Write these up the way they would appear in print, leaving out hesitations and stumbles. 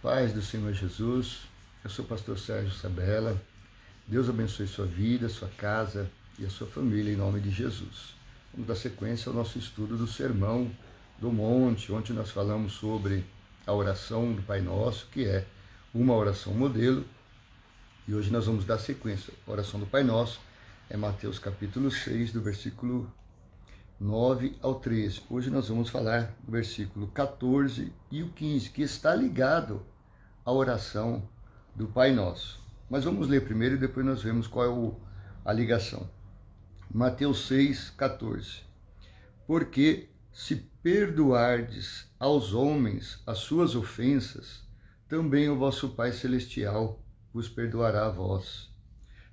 paz do Senhor Jesus, eu sou o pastor Sérgio Sabella. Deus abençoe sua vida, sua casa e a sua família em nome de Jesus. Vamos dar sequência ao nosso estudo do Sermão do Monte, onde nós falamos sobre a oração do Pai Nosso, que é uma oração modelo. E hoje nós vamos dar sequência. A oração do Pai Nosso é Mateus capítulo 6, do versículo 9 ao 13. Hoje nós vamos falar do versículo 14 e o 15, que está ligado à oração do Pai Nosso. Mas vamos ler primeiro e depois nós vemos qual é a ligação. Mateus 6, 14. Porque se perdoardes aos homens as suas ofensas, também o vosso Pai Celestial vos perdoará a vós.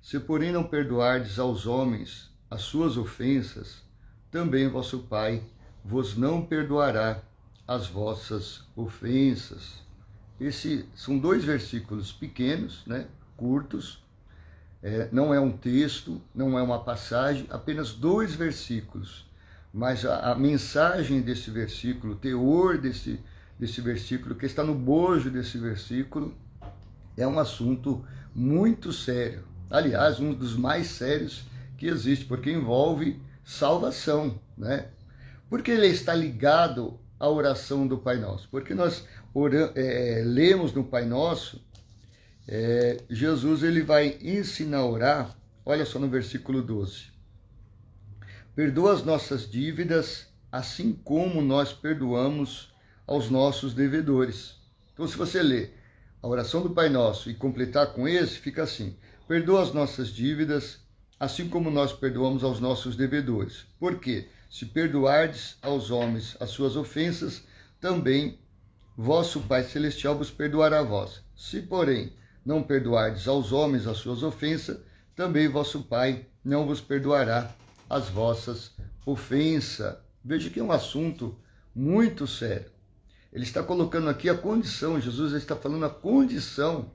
Se, porém, não perdoardes aos homens as suas ofensas, também vosso Pai vos não perdoará as vossas ofensas. Esses são dois versículos pequenos, curtos, não é um texto, não é uma passagem, apenas dois versículos. Mas a mensagem desse versículo, o teor desse versículo, que está no bojo desse versículo, é um assunto muito sério. Aliás, um dos mais sérios que existe, porque envolve salvação, Porque ele está ligado à oração do Pai Nosso. Porque nós lemos no Pai Nosso, Jesus ele vai ensinar a orar, olha só no versículo 12. Perdoa as nossas dívidas, assim como nós perdoamos aos nossos devedores. Então, se você ler a oração do Pai Nosso e completar com esse, fica assim: perdoa as nossas dívidas, assim como nós perdoamos aos nossos devedores. Porque se perdoardes aos homens as suas ofensas, também vosso Pai Celestial vos perdoará a vós. Se, porém, não perdoardes aos homens as suas ofensas, também vosso Pai não vos perdoará as vossas ofensas. Veja que é um assunto muito sério. Ele está colocando aqui a condição, Jesus está falando a condição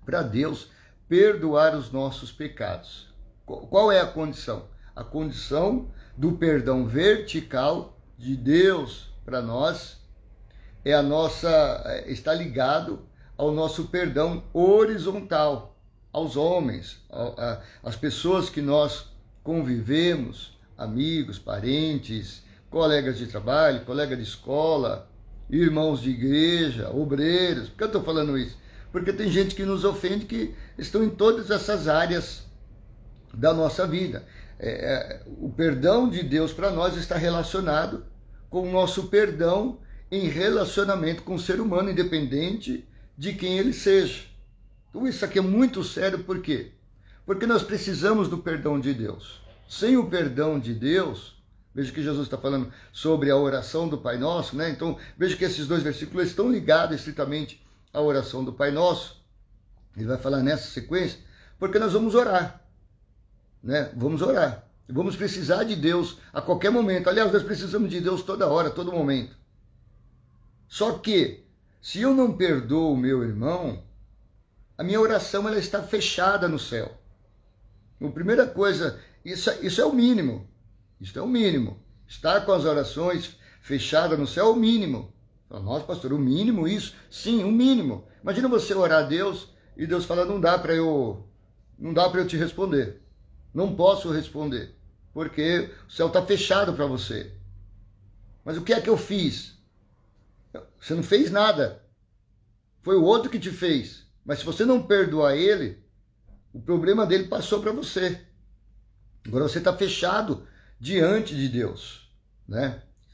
para Deus perdoar os nossos pecados. Qual é a condição? A condição do perdão vertical de Deus para nós está ligado ao nosso perdão horizontal, aos homens, às pessoas que nós convivemos, amigos, parentes, colegas de trabalho, colega de escola, irmãos de igreja, obreiros. Por que eu estou falando isso? Porque tem gente que nos ofende, que estão em todas essas áreas da nossa vida. O perdão de Deus para nós está relacionado com o nosso perdão em relacionamento com o ser humano, independente de quem ele seja. Então isso aqui é muito sério, por quê? Porque nós precisamos do perdão de Deus. Sem o perdão de Deus, veja que Jesus está falando sobre a oração do Pai Nosso, Então veja que esses dois versículos estão ligados estritamente à oração do Pai Nosso. Ele vai falar nessa sequência, porque nós vamos orar. Vamos orar. Vamos precisar de Deus a qualquer momento. Aliás, nós precisamos de Deus toda hora, todo momento. Só que, se eu não perdoo o meu irmão, a minha oração ela está fechada no céu. A primeira coisa, isso é o mínimo. Isso é o mínimo. Estar com as orações fechadas no céu é o mínimo. Nossa, pastor, o mínimo isso? Sim, o mínimo. Imagina você orar a Deus e Deus fala, não dá para eu te responder. Não posso responder, porque o céu está fechado para você. Mas o que é que eu fiz? Você não fez nada. Foi o outro que te fez. Mas se você não perdoar ele, o problema dele passou para você. Agora você está fechado diante de Deus.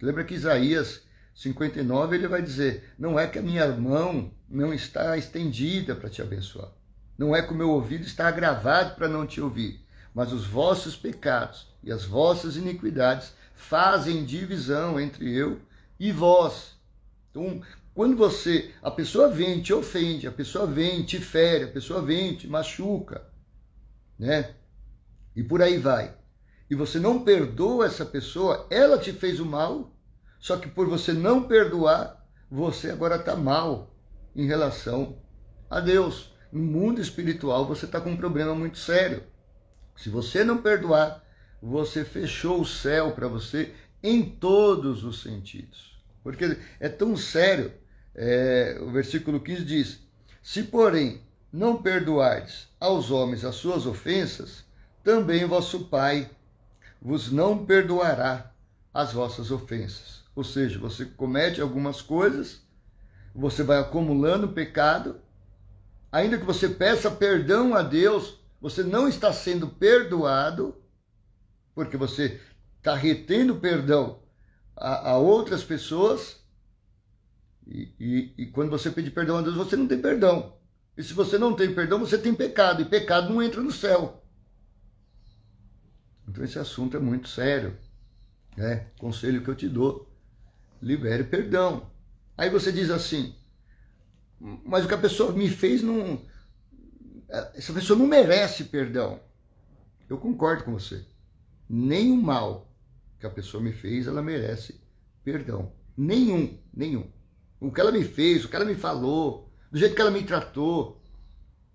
Lembra que Isaías 59, ele vai dizer, não é que a minha mão não está estendida para te abençoar. Não é que o meu ouvido está agravado para não te ouvir. Mas os vossos pecados e as vossas iniquidades fazem divisão entre eu e vós. Então, quando a pessoa vem e te ofende, a pessoa vem e te fere, a pessoa vem e te machuca, E por aí vai. E você não perdoa essa pessoa, ela te fez o mal, só que por você não perdoar, você agora está mal em relação a Deus. No mundo espiritual, você está com um problema muito sério. Se você não perdoar, você fechou o céu para você em todos os sentidos. Porque é tão sério O versículo 15 diz: se, porém, não perdoardes aos homens as suas ofensas, também vosso Pai vos não perdoará as vossas ofensas. Ou seja, você comete algumas coisas, você vai acumulando pecado, ainda que você peça perdão a Deus, você não está sendo perdoado, porque você está retendo perdão a outras pessoas, e quando você pedir perdão a Deus, você não tem perdão. E se você não tem perdão, você tem pecado, e pecado não entra no céu. Então esse assunto é muito sério, né? Conselho que eu te dou: libere perdão. Aí você diz assim: mas o que a pessoa me fez não... essa pessoa não merece perdão. Eu concordo com você. Nem o mal que a pessoa me fez, ela merece perdão. Nenhum. O que ela me fez, o que ela me falou, do jeito que ela me tratou,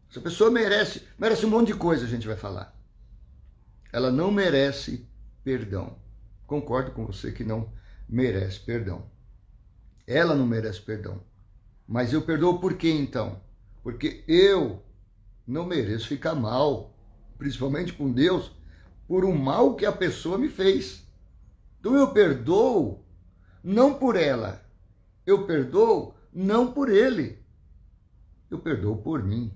essa pessoa merece um monte de coisa, a gente vai falar. Ela não merece perdão. Concordo com você que não merece perdão. Ela não merece perdão. Mas eu perdoo por quê, então? Porque eu não mereço ficar mal, principalmente com Deus, por um mal que a pessoa me fez. Então eu perdoo não por ela, eu perdoo não por ele. Eu perdoo por mim,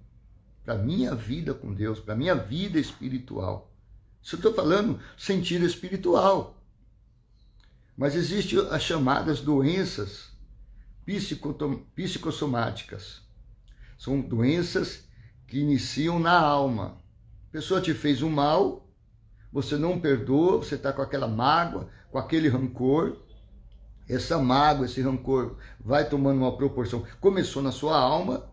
para a minha vida com Deus, para a minha vida espiritual. Isso eu estou falando sentido espiritual. Mas existem as chamadas doenças psicossomáticas. São doenças que iniciam na alma. A pessoa te fez um mal, você não perdoa, você está com aquela mágoa, com aquele rancor. Essa mágoa, esse rancor vai tomando uma proporção. Começou na sua alma,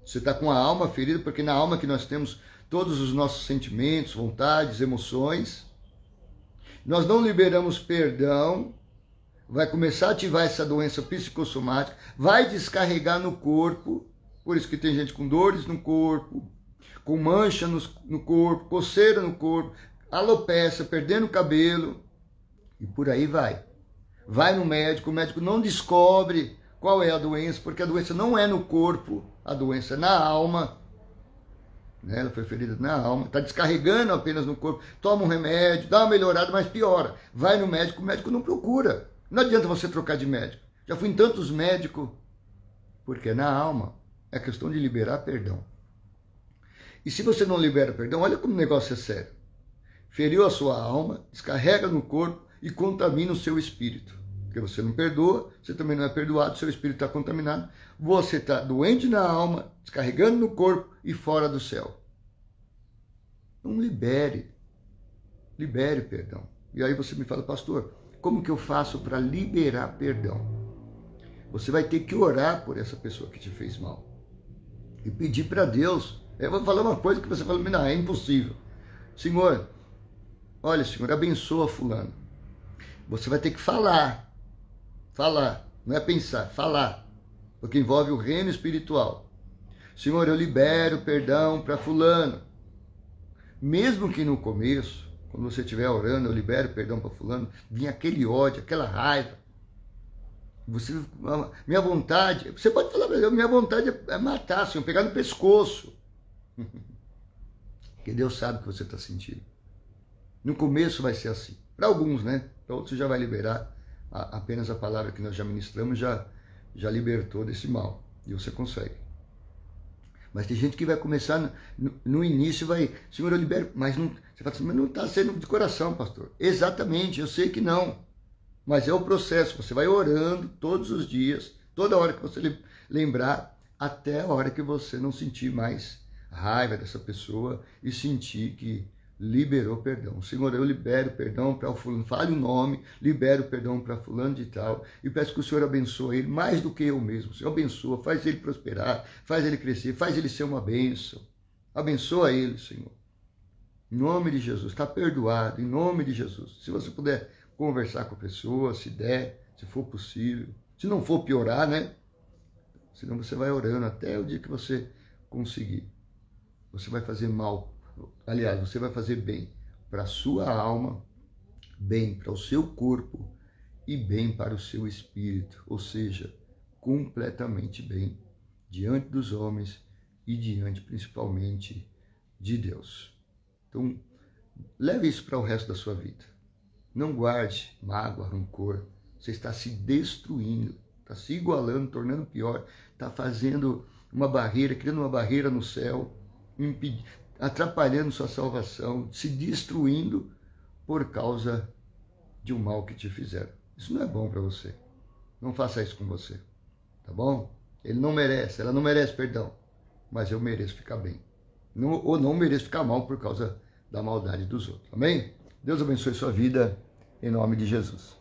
você está com a alma ferida, porque na alma que nós temos todos os nossos sentimentos, vontades, emoções. Nós não liberamos perdão, vai começar a ativar essa doença psicossomática, vai descarregar no corpo. Por isso que tem gente com dores no corpo, com mancha no corpo, coceira no corpo, alopecia, perdendo cabelo, e por aí vai. Vai no médico, o médico não descobre qual é a doença, porque a doença não é no corpo, a doença é na alma. Ela foi ferida na alma, está descarregando apenas no corpo, toma um remédio, dá uma melhorada, mas piora. Vai no médico, o médico não procura. Não adianta você trocar de médico. Já fui em tantos médicos, porque é na alma. É questão de liberar perdão. E se você não libera perdão, olha como o negócio é sério. Feriu a sua alma, descarrega no corpo e contamina o seu espírito. Porque você não perdoa, você também não é perdoado, seu espírito está contaminado. Você está doente na alma, descarregando no corpo e fora do céu. Então libere perdão. E aí você me fala: pastor, como que eu faço para liberar perdão? Você vai ter que orar por essa pessoa que te fez mal. E pedir para Deus. Eu vou falar uma coisa que você fala: não, é impossível. Senhor, olha, Senhor, abençoa fulano. Você vai ter que falar. Falar, não é pensar, falar. Porque envolve o reino espiritual. Senhor, eu libero perdão para fulano. Mesmo que no começo, quando você estiver orando, eu libero perdão para fulano, vinha aquele ódio, aquela raiva. Minha vontade, você pode falar para Deus, minha vontade é matar, Senhor, pegar no pescoço. Porque Deus sabe o que você está sentindo. No começo vai ser assim. Para alguns, né? Para outros já vai liberar. Apenas a palavra que nós já ministramos já libertou desse mal. E você consegue. Mas tem gente que vai começar no início, vai, Senhor, eu libero, mas não, você fala assim, mas não está sendo de coração, pastor. Exatamente, eu sei que não. Mas é o processo, você vai orando todos os dias, toda hora que você lembrar, até a hora que você não sentir mais raiva dessa pessoa e sentir que liberou perdão. Senhor, eu libero perdão para o fulano, fale o nome, libero perdão para fulano de tal, e peço que o Senhor abençoe ele mais do que eu mesmo. O Senhor abençoa, faz ele prosperar, faz ele crescer, faz ele ser uma bênção. Abençoa ele, Senhor. Em nome de Jesus, está perdoado, em nome de Jesus. Se você puder conversar com a pessoa, se der, se for possível. Se não for, piorar, né? Senão você vai orando até o dia que você conseguir. Você vai fazer mal. Aliás, você vai fazer bem para a sua alma, bem para o seu corpo e bem para o seu espírito. Ou seja, completamente bem diante dos homens e diante principalmente de Deus. Então, leve isso para o resto da sua vida. Não guarde mágoa, rancor. Você está se destruindo, está se igualando, tornando pior, está fazendo uma barreira, criando uma barreira no céu, atrapalhando sua salvação, se destruindo por causa de um mal que te fizeram. Isso não é bom para você. Não faça isso com você, tá bom? Ele não merece, ela não merece perdão, mas eu mereço ficar bem. Ou não mereço ficar mal por causa da maldade dos outros. Amém? Deus abençoe sua vida, em nome de Jesus.